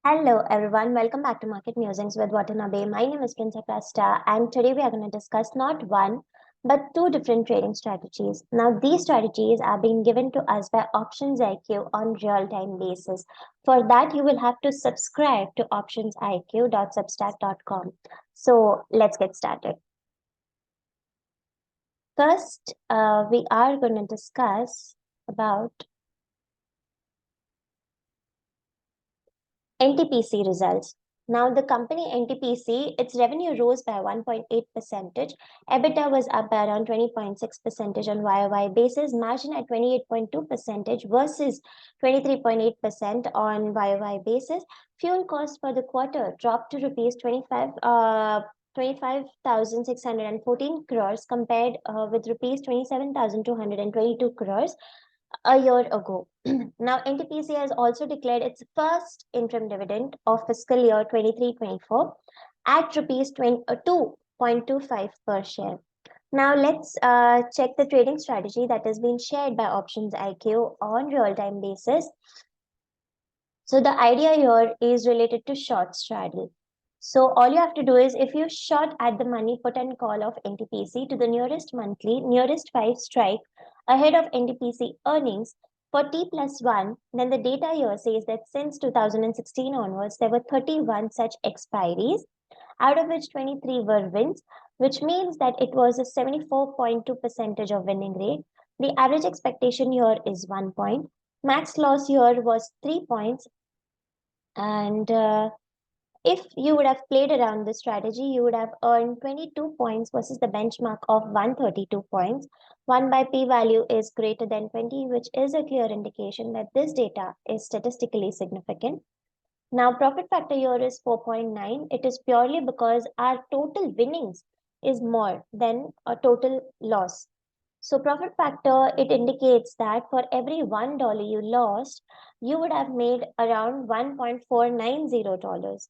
Hello everyone, welcome back to Market Musings with Watanabe. My name is Princess Costa and today we are going to discuss not one but two different trading strategies. Now these strategies are being given to us by Options IQ on real-time basis. For that you will have to subscribe to optionsiq.substack.com. So let's get started. First, we are going to discuss about NTPC results. Now, the company NTPC, its revenue rose by 1.8%. EBITDA was up by around 20.6% on YOY basis, margin at 28.2% versus 23.8% on YOY basis. Fuel cost for the quarter dropped to rupees 25,614 crores compared with rupees 27,222 crores a year ago. Now, NTPC has also declared its first interim dividend of fiscal year 23-24 at rupees 2.25 per share. Now, let's check the trading strategy that has been shared by Options IQ on real-time basis. So the idea here is related to short straddle. So all you have to do is if you short at the money put and call of NTPC to the nearest monthly, nearest 5 strike ahead of NTPC earnings for T+1, then the data here says that since 2016 onwards, there were 31 such expiries, out of which 23 were wins, which means that it was a 74.2% of winning rate. The average expectation here is 1 point. Max loss here was 3 points. And if you would have played around this strategy, you would have earned 22 points versus the benchmark of 132 points. 1 by p-value is greater than 20, which is a clear indication that this data is statistically significant. Now, profit factor here is 4.9. It is purely because our total winnings is more than a total loss. So profit factor, it indicates that for every $1 you lost, you would have made around $1.490.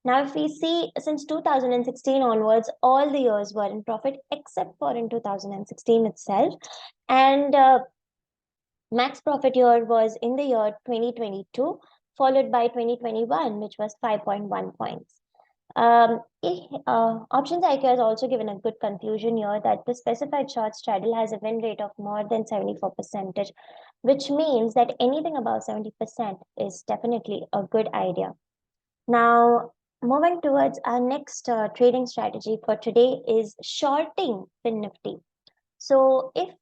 Now, if we see since 2016 onwards, all the years were in profit except for in 2016 itself. And max profit year was in the year 2022, followed by 2021, which was 5.1 points. Options IQ has also given a good conclusion here that the specified short straddle has a win rate of more than 74%, which means that anything above 70% is definitely a good idea. Now, moving towards our next trading strategy for today is shorting finnifty. So if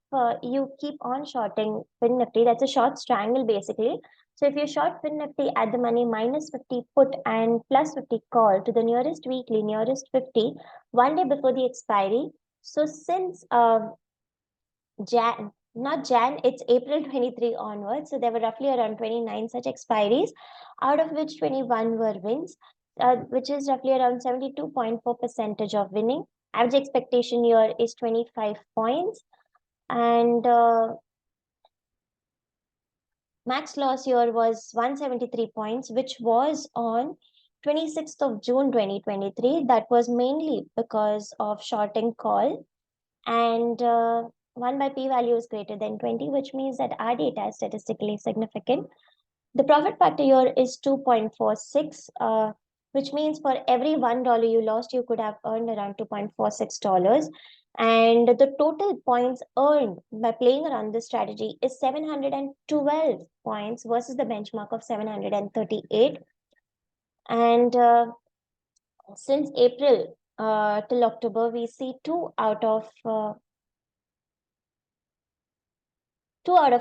you keep on shorting finnifty, that's a short strangle basically. So if you short finnifty at the money minus 50 put and plus 50 call to the nearest weekly, nearest 50, 1 day before the expiry. So since it's April 23 onwards. So there were roughly around 29 such expiries, out of which 21 were wins, which is roughly around 72.4% of winning. Average expectation here is 25 points. And max loss here was 173 points, which was on 26th of June 2023. That was mainly because of shorting call. And 1 by p-value is greater than 20, which means that our data is statistically significant. The profit factor here is 2.46, which means for every $1 you lost, you could have earned around $2.46. And the total points earned by playing around this strategy is 712 points versus the benchmark of 738. And since April till October, we see 2 out of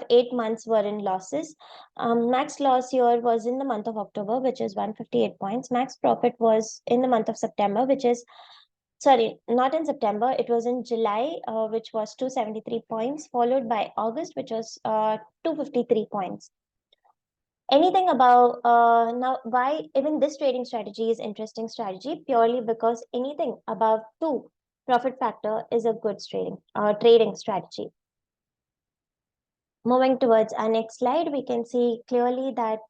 8 months were in losses. Max loss here was in the month of October, which is 158 points. Max profit was in the month of September, which is, sorry, not in September, it was in July, which was 273 points, followed by August, which was 253 points. Anything above, now why even this trading strategy is interesting strategy, purely because anything above 2 profit factor is a good trading strategy. Moving towards our next slide, we can see clearly that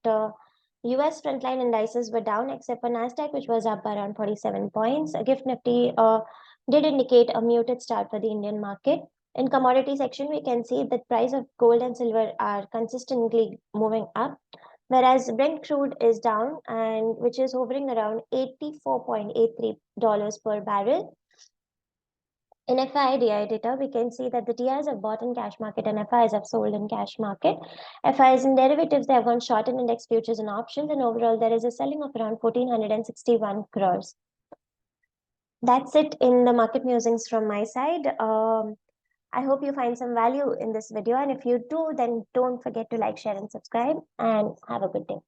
US frontline indices were down except for Nasdaq, which was up by around 47 points. GIFT Nifty did indicate a muted start for the Indian market. In commodity section, we can see that price of gold and silver are consistently moving up. whereas Brent crude is down, and which is hovering around $84.83 per barrel. In FI DI data, we can see that the DIs have bought in cash market and FIs have sold in cash market. FIs in derivatives, they have gone short in index futures and options, and overall there is a selling of around 1,461 crores. That's it in the market musings from my side. I hope you find some value in this video, and if you do, then don't forget to like, share, and subscribe, and have a good day.